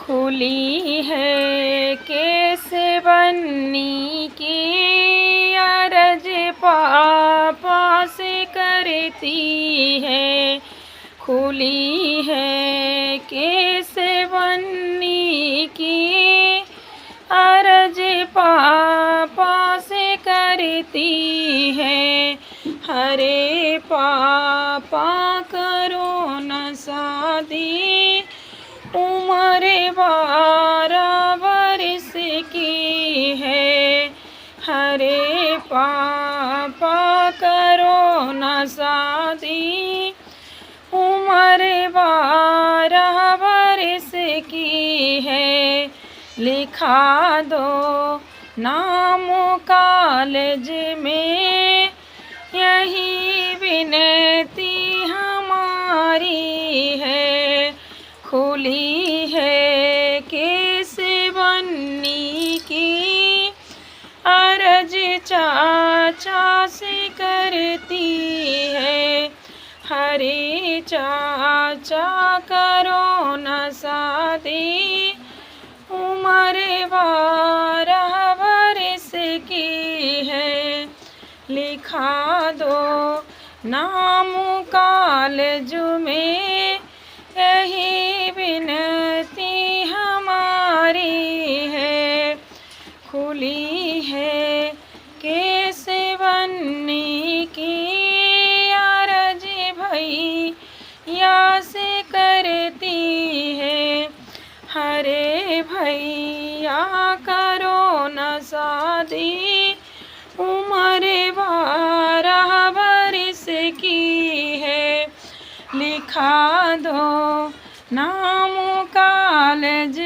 खुली है कैसे बननी की अरज पापा से करती है। खुली है कैसे बननी की अरज पापा से करती है। हरे पापा करो न शादी, उम्र 12 बरस की है। हरे पापा करो न शादी, उम्र 12 बरस की है। लिखा दो नाम कॉलेज में, यही विनती हमारी है। खुली है कैसे बननी की अरज चाचा से करती है। हरे चाचा करो न शादी, उम्र 12 बरस की है। लिखा दो नाम कॉलेज में, यही विनती हमारी है। खुली है कैसे बननी की अरज भैया से करती है। हरे भैया करो न शादी, उम्र 12 बरस की है। लिखा दो नाम कॉलेज